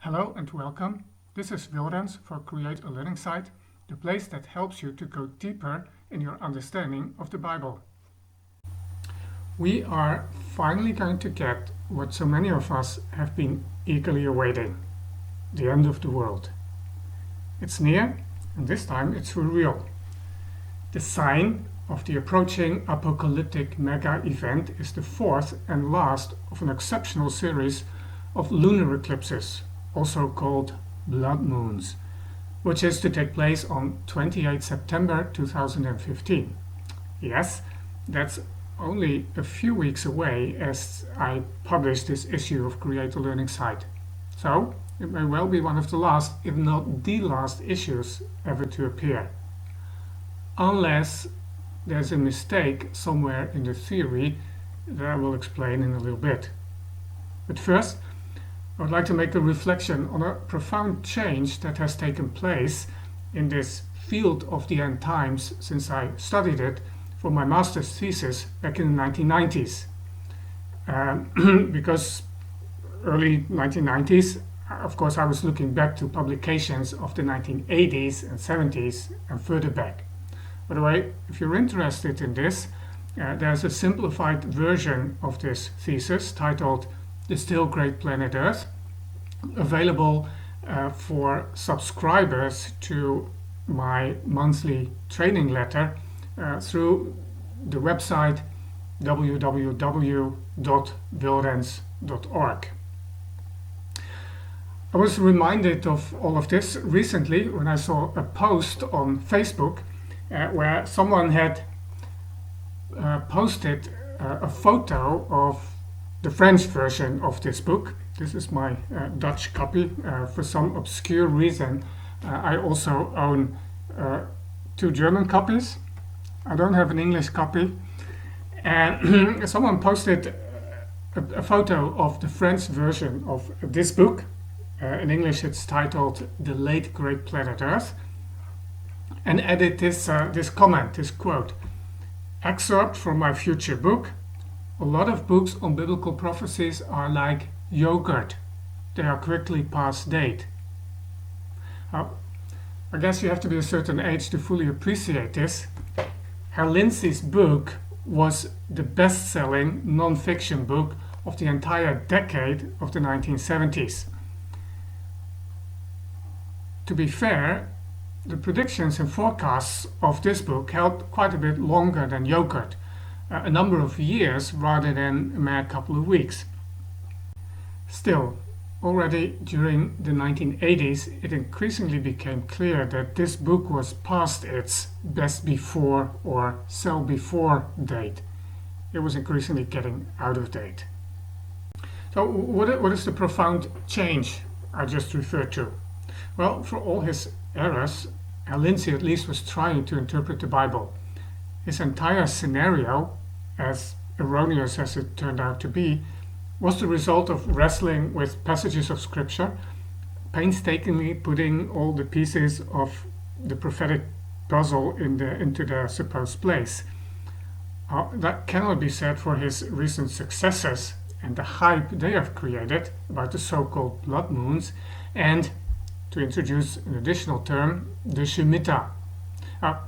Hello and welcome. This is Wilrens for Create a Learning Site, the place that helps you to go deeper in your understanding of the Bible. We are finally going to get what so many of us have been eagerly awaiting, the end of the world. It's near, and this time it's for real. The sign of the approaching apocalyptic mega event is the fourth and last of an exceptional series of lunar eclipses, also called blood moons, which is to take place on 28 September 2015. Yes, that's only a few weeks away as I publish this issue of Create a Learning Site. So, it may well be one of the last, if not the last, issues ever to appear. Unless there's a mistake somewhere in the theory that I will explain in a little bit. But first, I would like to make a reflection on a profound change that has taken place in this field of the end times since I studied it for my master's thesis back in the 1990s. Because early 1990s, of course, I was looking back to publications of the 1980s and 70s and further back. By the way, if you're interested in this, there's a simplified version of this thesis titled The Still Great Planet Earth, available for subscribers to my monthly training letter through the website www.wilrens.org. I was reminded of all of this recently when I saw a post on Facebook where someone had posted a photo of the French version of this book. This is my Dutch copy. For some obscure reason, I also own two German copies. I don't have an English copy. And someone posted a photo of the French version of this book. In English, it's titled The Late Great Planet Earth. And added this comment, this quote: "Excerpt from my future book. A lot of books on biblical prophecies are like yogurt. They are quickly past date." I guess you have to be a certain age to fully appreciate this. Herr Lindsay's book was the best-selling non-fiction book of the entire decade of the 1970s. To be fair, the predictions and forecasts of this book held quite a bit longer than yogurt, a number of years rather than a mere couple of weeks. Still, already during the 1980s, it increasingly became clear that this book was past its best before or sell before date. It was increasingly getting out of date. So what is the profound change I just referred to? Well, for all his errors, Lindsay at least was trying to interpret the Bible. His entire scenario, as erroneous as it turned out to be, was the result of wrestling with passages of Scripture, painstakingly putting all the pieces of the prophetic puzzle into their supposed place. That cannot be said for his recent successes and the hype they have created about the so-called blood moons, and, to introduce an additional term, the Shemitah.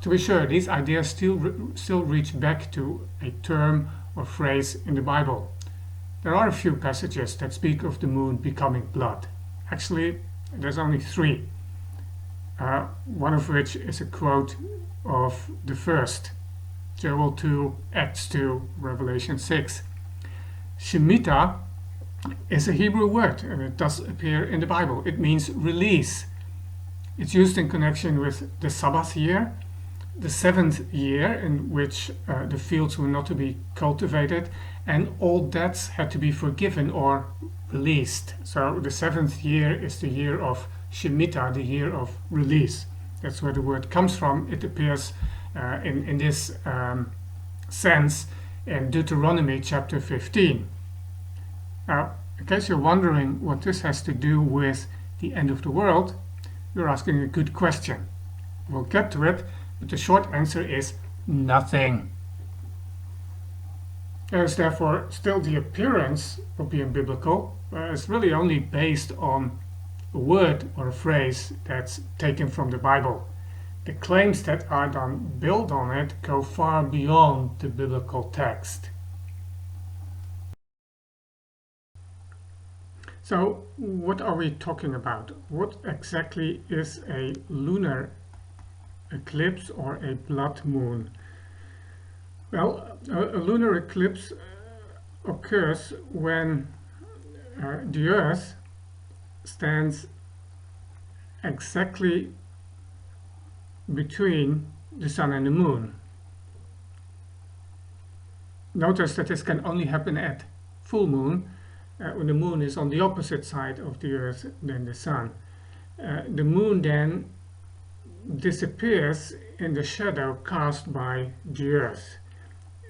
To be sure, these ideas still reach back to a term or phrase in the Bible. There are a few passages that speak of the moon becoming blood. Actually, there's only three, one of which is a quote of the first, Joel 2, Acts 2, Revelation 6. Shemitah is a Hebrew word, and it does appear in the Bible. It means release. It's used in connection with the Sabbath year, the seventh year in which the fields were not to be cultivated, and all debts had to be forgiven or released. So the seventh year is the year of Shemitah, the year of release. That's where the word comes from. It appears in this sense in Deuteronomy chapter 15. Now, in case you're wondering what this has to do with the end of the world, you're asking a good question. We'll get to it, but the short answer is nothing. There is therefore still the appearance of being biblical, it's really only based on a word or a phrase that's taken from the Bible. The claims that are then built on it go far beyond the biblical text. So, what are we talking about? What exactly is a lunar eclipse or a blood moon? Well, a lunar eclipse occurs when the Earth stands exactly between the Sun and the Moon. Notice that this can only happen at full moon, when the Moon is on the opposite side of the Earth than the Sun. The Moon then disappears in the shadow cast by the Earth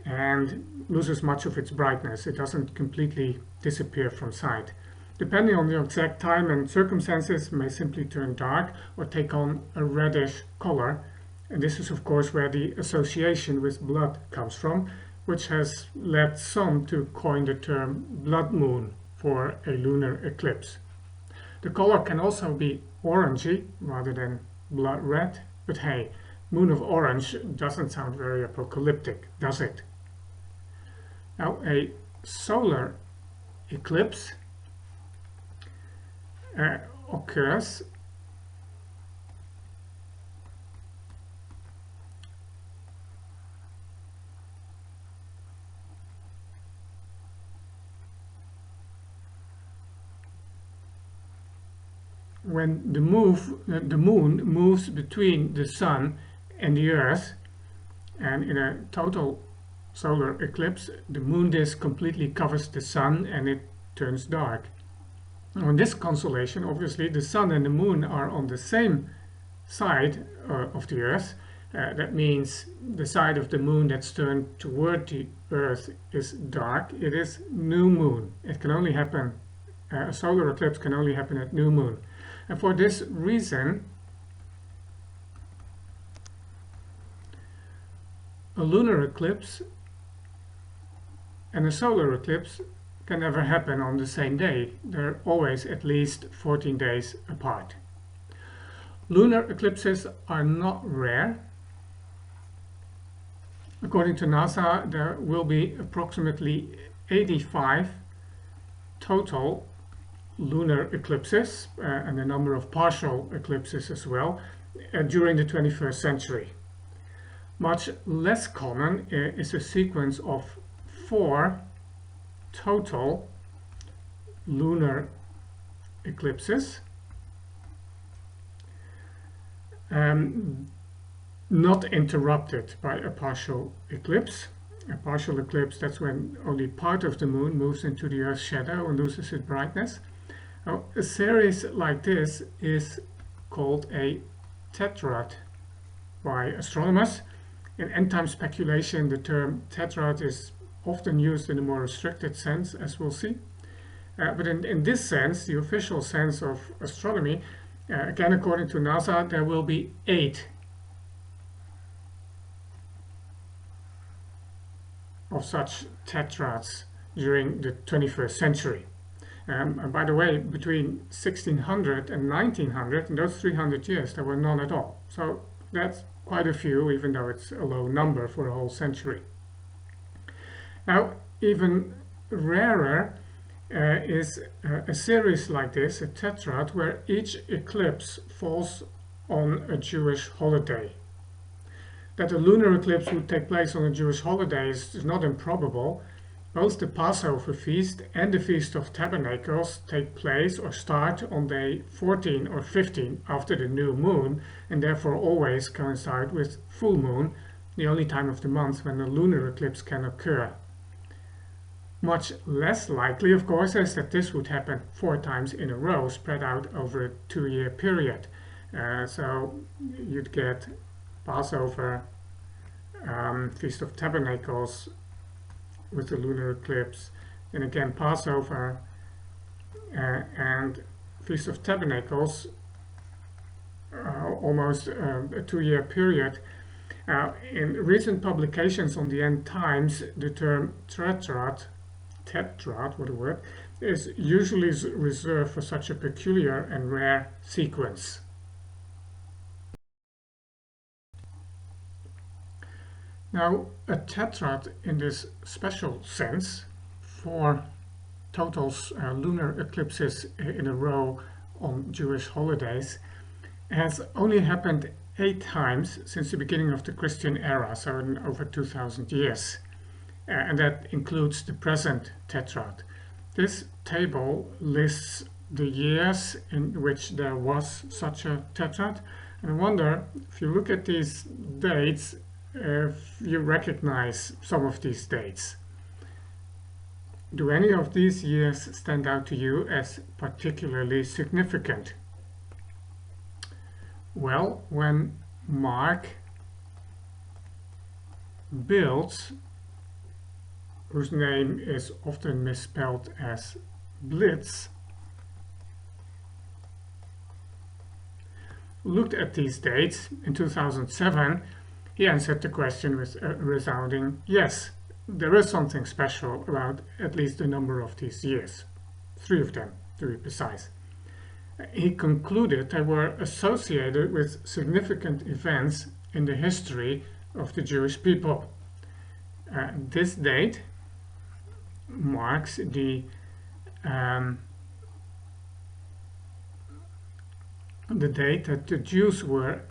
and loses much of its brightness. It doesn't completely disappear from sight. Depending on the exact time and circumstances, it may simply turn dark or take on a reddish color. And this is of course where the association with blood comes from, which has led some to coin the term blood moon for a lunar eclipse. The color can also be orangey rather than blood red, but hey, moon of orange doesn't sound very apocalyptic, does it? Now, a solar eclipse occurs when the moon moves between the Sun and the Earth, and in a total solar eclipse, the moon disk completely covers the Sun and it turns dark. On this constellation, obviously, the Sun and the Moon are on the same side of the Earth. That means the side of the Moon that's turned toward the Earth is dark. It is new moon. It can only happen, a solar eclipse can only happen at new moon. And for this reason, a lunar eclipse and a solar eclipse can never happen on the same day. They're always at least 14 days apart. Lunar eclipses are not rare. According to NASA, there will be approximately 85 total lunar eclipses and a number of partial eclipses as well during the 21st century. Much less common is a sequence of 4 total lunar eclipses, not interrupted by a partial eclipse. A partial eclipse, that's when only part of the moon moves into the Earth's shadow and loses its brightness. Now, a series like this is called a tetrad by astronomers. In end-time speculation, the term tetrad is often used in a more restricted sense, as we'll see. But in this sense, the official sense of astronomy, again according to NASA, there will be 8 of such tetrads during the 21st century. And by the way, between 1600 and 1900, in those 300 years, there were none at all. So that's quite a few, even though it's a low number for a whole century. Now, even rarer is a series like this, a tetrad, where each eclipse falls on a Jewish holiday. That a lunar eclipse would take place on a Jewish holiday is not improbable. Both the Passover feast and the Feast of Tabernacles take place or start on day 14 or 15 after the new moon, and therefore always coincide with full moon, the only time of the month when a lunar eclipse can occur. Much less likely, of course, is that this would happen 4 times in a row, spread out over a 2-year period. So you'd get Passover, Feast of Tabernacles with the lunar eclipse, and again Passover and Feast of Tabernacles, almost a 2-year period. In recent publications on the end times, the term tetrad, what a word, is usually reserved for such a peculiar and rare sequence. Now, a tetrad in this special sense, for total lunar eclipses in a row on Jewish holidays, has only happened 8 times since the beginning of the Christian era, so in over 2000 years. And that includes the present tetrad. This table lists the years in which there was such a tetrad. And I wonder, if you look at these dates, if you recognize some of these dates. Do any of these years stand out to you as particularly significant? Well, when Mark builds, whose name is often misspelled as Blitz, looked at these dates in 2007, he answered the question with a resounding yes. There is something special about at least a number of these years, 3 of them to be precise. He concluded they were associated with significant events in the history of the Jewish people. This date marks the date that the Jews were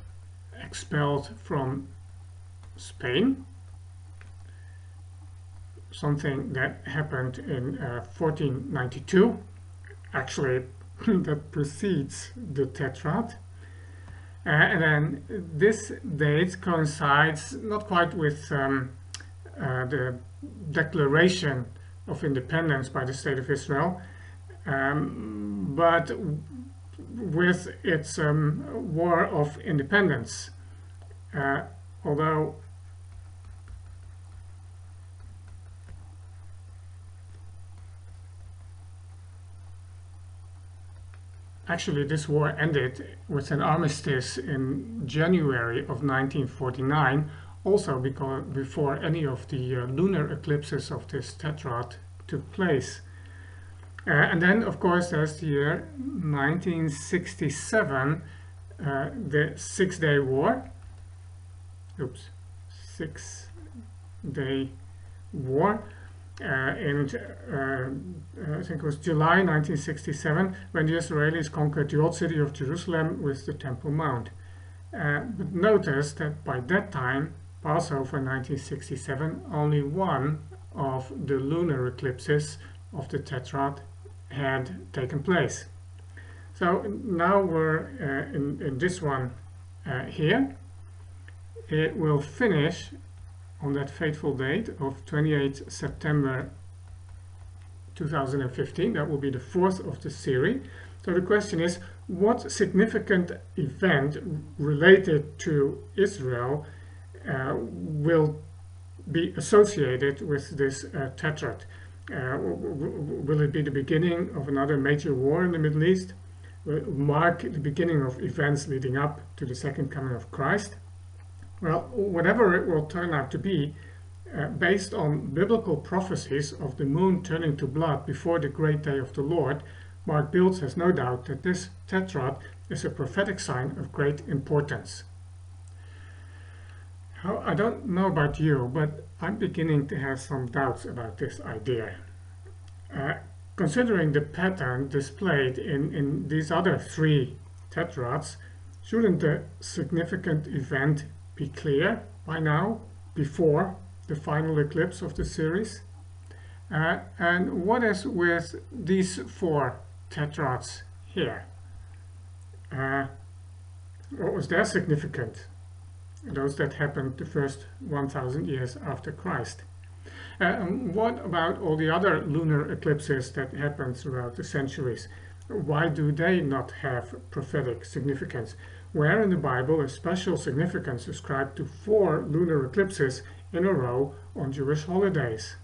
expelled from Spain, something that happened in 1492, actually that precedes the tetrad. And then this date coincides not quite with the declaration of independence by the State of Israel, but with its War of Independence. Although actually this war ended with an armistice in January of 1949, also because before any of the lunar eclipses of this tetrad took place. And then, of course, there's the year 1967, the Six-Day War. Six-Day War. And I think it was July 1967, when the Israelis conquered the old city of Jerusalem with the Temple Mount. But notice that by that time, Passover 1967, only one of the lunar eclipses of the tetrad had taken place. So now we're in this one here. It will finish on that fateful date of 28 September 2015. That will be the 4th of the series. So the question is, what significant event related to Israel will be associated with this tetrad? Will it be the beginning of another major war in the Middle East? Will it mark the beginning of events leading up to the second coming of Christ? Well, whatever it will turn out to be, based on biblical prophecies of the moon turning to blood before the great day of the Lord, Mark Biltz has no doubt that this tetrad is a prophetic sign of great importance. I don't know about you, but I'm beginning to have some doubts about this idea. Considering the pattern displayed in these other 3 tetrads, shouldn't the significant event be clear by now, before the final eclipse of the series? And what is with these 4 tetrads here? What was their significance? Those that happened the first 1000 years after Christ. What about all the other lunar eclipses that happened throughout the centuries? Why do they not have prophetic significance? Where in the Bible is special significance ascribed to 4 lunar eclipses in a row on Jewish holidays?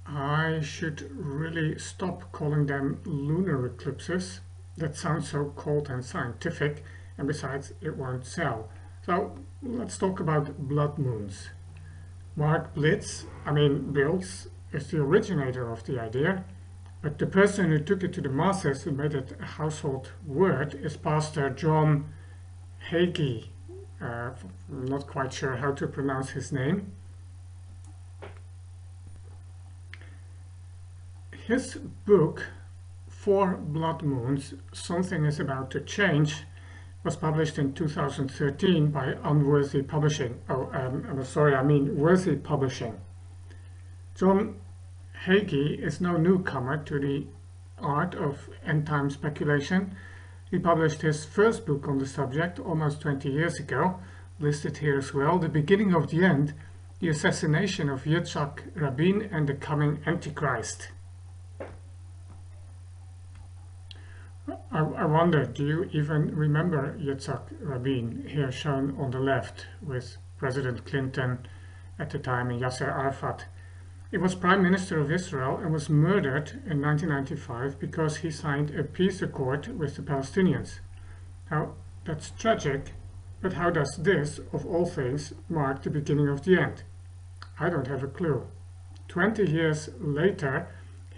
I should really stop calling them lunar eclipses. That sounds so cold and scientific, and besides, it won't sell. So let's talk about blood moons. Mark Biltz is the originator of the idea, but the person who took it to the masses, who made it a household word, is Pastor John Hagee. I'm not quite sure how to pronounce his name. His book, Four Blood Moons, Something is About to Change, was published in 2013 by Worthy Publishing. Worthy Publishing. John Hagee is no newcomer to the art of end-time speculation. He published his first book on the subject almost 20 years ago, listed here as well, The Beginning of the End, The Assassination of Yitzhak Rabin and the Coming Antichrist. I wonder, do you even remember Yitzhak Rabin, here shown on the left, with President Clinton at the time and Yasser Arafat? He was Prime Minister of Israel and was murdered in 1995 because he signed a peace accord with the Palestinians. Now, that's tragic, but how does this, of all things, mark the beginning of the end? I don't have a clue. 20 years later,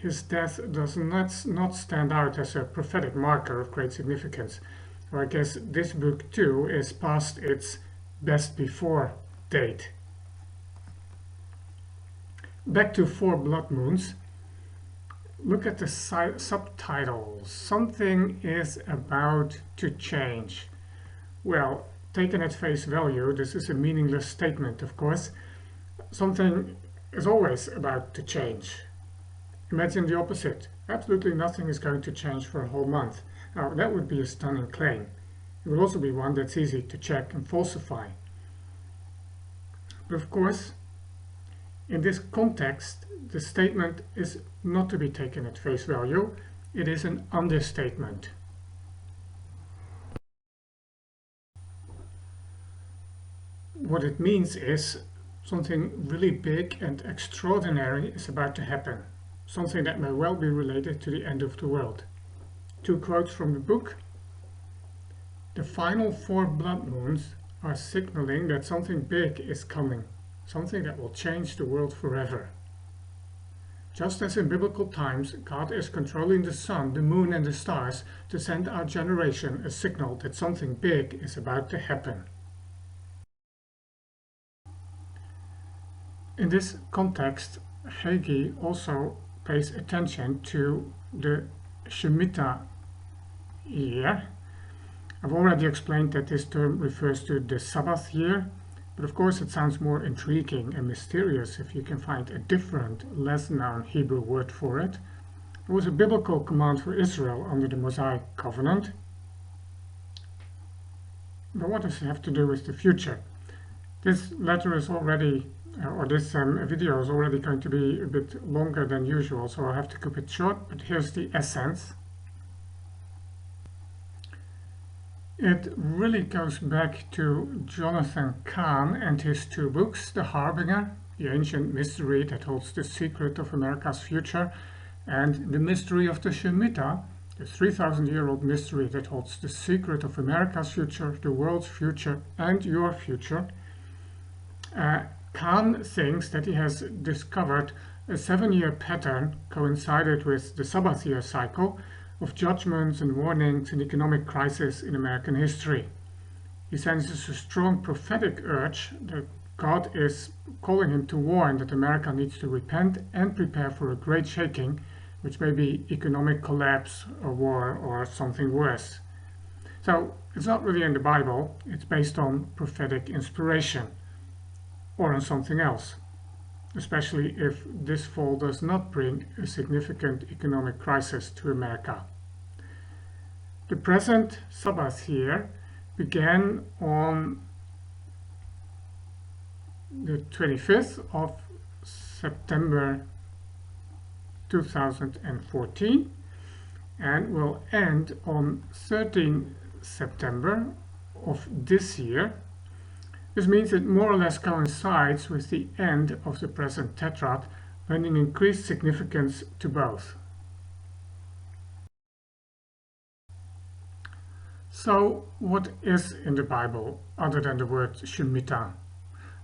his death does not stand out as a prophetic marker of great significance. Or I guess this book too is past its best before date. Back to Four Blood Moons. Look at the subtitles. Something is about to change. Well, taken at face value, this is a meaningless statement, of course. Something is always about to change. Imagine the opposite. Absolutely nothing is going to change for a whole month. Now, that would be a stunning claim. It would also be one that's easy to check and falsify. But of course, in this context, the statement is not to be taken at face value. It is an understatement. What it means is something really big and extraordinary is about to happen. Something that may well be related to the end of the world. Two quotes from the book. The final four blood moons are signaling that something big is coming, something that will change the world forever. Just as in biblical times, God is controlling the sun, the moon and the stars to send our generation a signal that something big is about to happen. In this context, Hagee also pays attention to the Shemitah year. I've already explained that this term refers to the Sabbath year, but of course it sounds more intriguing and mysterious if you can find a different, less known Hebrew word for it. It was a biblical command for Israel under the Mosaic covenant. But what does it have to do with the future? This letter is already this video is already going to be a bit longer than usual, so I'll have to keep it short, but here's the essence. It really goes back to Jonathan Cahn and his two books, The Harbinger, the ancient mystery that holds the secret of America's future, and The Mystery of the Shemitah, the 3,000-year-old mystery that holds the secret of America's future, the world's future, and your future. Cahn thinks that he has discovered a 7-year pattern coincided with the Sabbath year cycle of judgments and warnings and economic crisis in American history. He senses a strong prophetic urge that God is calling him to warn that America needs to repent and prepare for a great shaking, which may be economic collapse or war or something worse. So it's not really in the Bible, it's based on prophetic inspiration or on something else, especially if this fall does not bring a significant economic crisis to America. The present Sabbath year began on the 25th of September 2014 and will end on 13 September of this year. This means it more or less coincides with the end of the present tetrad, lending increased significance to both. So, what is in the Bible other than the word Shemitah?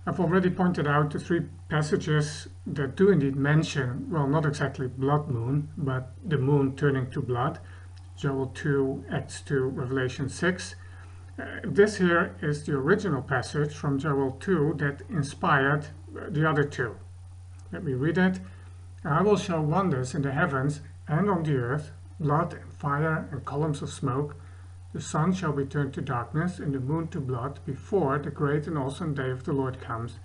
I've already pointed out the three passages that do indeed mention, well, not exactly blood moon, but the moon turning to blood. Joel 2, Acts 2, Revelation 6. This here is the original passage from Joel 2 that inspired the other two. Let me read it. I will show wonders in the heavens and on the earth, blood and fire and columns of smoke. The sun shall be turned to darkness and the moon to blood before the great and awesome day of the Lord comes.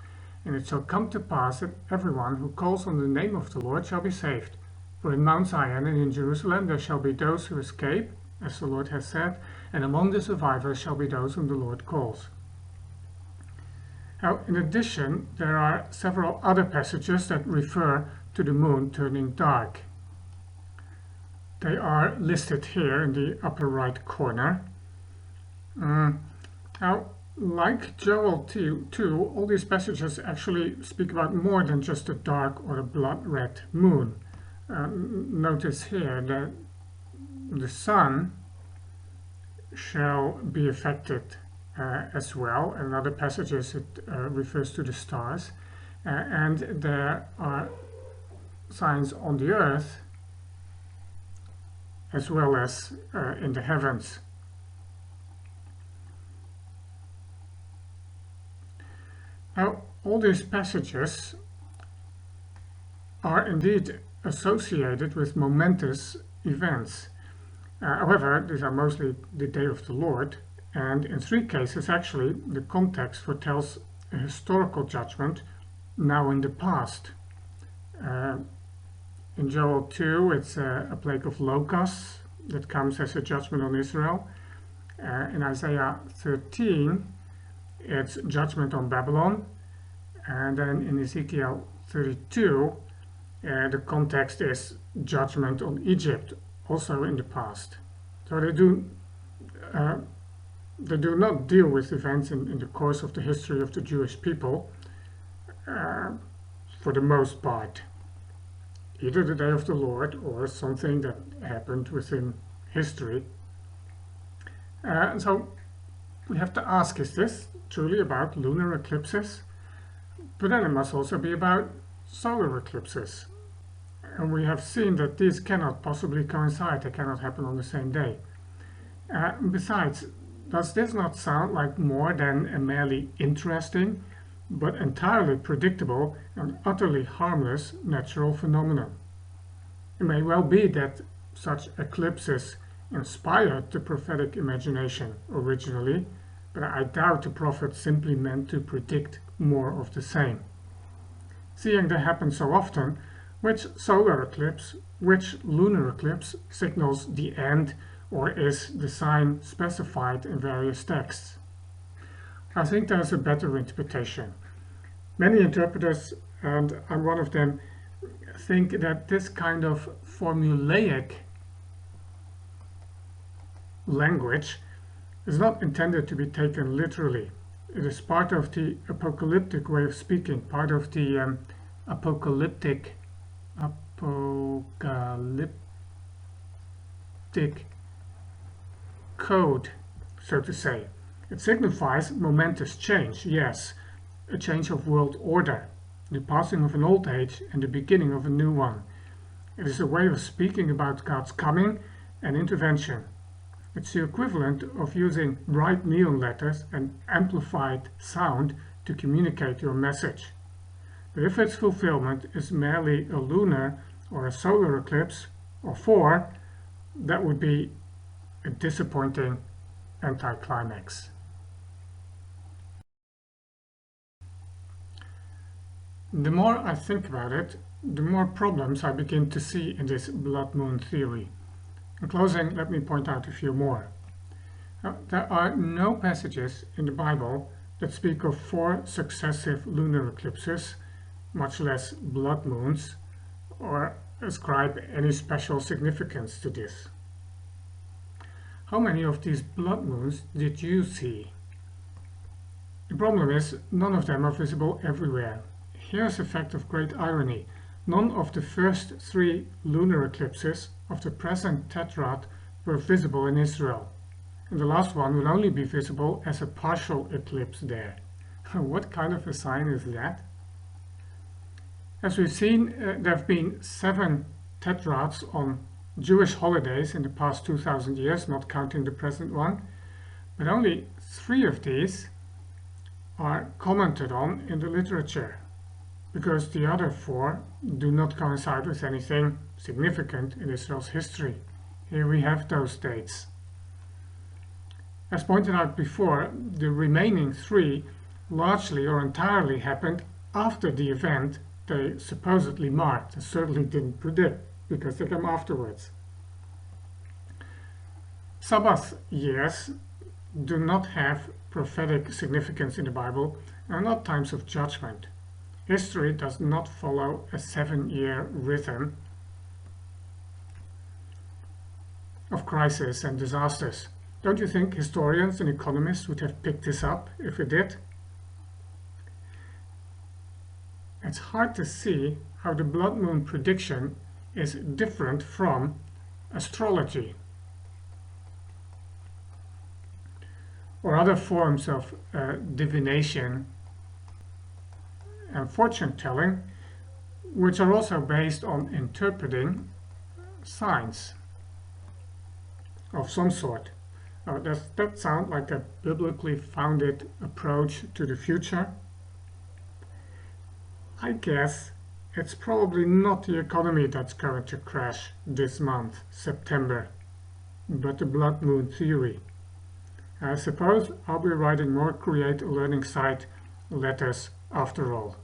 And it shall come to pass that everyone who calls on the name of the Lord shall be saved. For in Mount Zion and in Jerusalem there shall be those who escape, as the Lord has said, and among the survivors shall be those whom the Lord calls. Now, in addition, there are several other passages that refer to the moon turning dark. They are listed here in the upper right corner. Now, like Joel 2, all these passages actually speak about more than just a dark or a blood-red moon. Notice here that the sun shall be affected as well. In other passages it refers to the stars. And there are signs on the earth as well as in the heavens. Now, all these passages are indeed associated with momentous events. However, these are mostly the day of the Lord, and in three cases actually the context foretells a historical judgment now in the past. In Joel 2, it's a plague of locusts that comes as a judgment on Israel. In Isaiah 13, it's judgment on Babylon. And then in Ezekiel 32, the context is judgment on Egypt, also in the past. So they do not deal with events in the course of the history of the Jewish people, for the most part. Either the day of the Lord or something that happened within history. And so we have to ask, is this truly about lunar eclipses? But then it must also be about solar eclipses. And we have seen that these cannot possibly coincide, they cannot happen on the same day. Besides, does this not sound like more than a merely interesting but entirely predictable and utterly harmless natural phenomenon? It may well be that such eclipses inspired the prophetic imagination originally, but I doubt the prophet simply meant to predict more of the same. Seeing they happen so often, which solar eclipse, which lunar eclipse signals the end or is the sign specified in various texts? I think there's a better interpretation. Many interpreters, and I'm one of them, think that this kind of formulaic language is not intended to be taken literally. It is part of the apocalyptic way of speaking, part of the apocalyptic code, so to say. It signifies momentous change, yes, a change of world order, the passing of an old age and the beginning of a new one. It is a way of speaking about God's coming and intervention. It's the equivalent of using bright neon letters and amplified sound to communicate your message. But if its fulfillment is merely a lunar or a solar eclipse, or four, that would be a disappointing anticlimax. The more I think about it, the more problems I begin to see in this blood moon theory. In closing, let me point out a few more. Now, there are no passages in the Bible that speak of 4 successive lunar eclipses, much less blood moons, or ascribe any special significance to this. How many of these blood moons did you see? The problem is, none of them are visible everywhere. Here's a fact of great irony. None of the first 3 lunar eclipses of the present tetrad were visible in Israel. and the last one will only be visible as a partial eclipse there. What kind of a sign is that? As we've seen, there have been 7 tetrads on Jewish holidays in the past 2000 years, not counting the present one, but only 3 of these are commented on in the literature, because the other 4 do not coincide with anything significant in Israel's history. Here we have those dates. As pointed out before, the remaining 3 largely or entirely happened after the event they supposedly marked and certainly didn't predict, because they came afterwards. Sabbath years do not have prophetic significance in the Bible and are not times of judgment. History does not follow a 7-year rhythm of crisis and disasters. Don't you think historians and economists would have picked this up if it did? It's hard to see how the blood moon prediction is different from astrology or other forms of divination and fortune telling, which are also based on interpreting signs of some sort. Does that sound like a biblically founded approach to the future? I guess it's probably not the economy that's going to crash this month, September, but the blood moon theory. I suppose I'll be writing more Create a Learning site letters after all.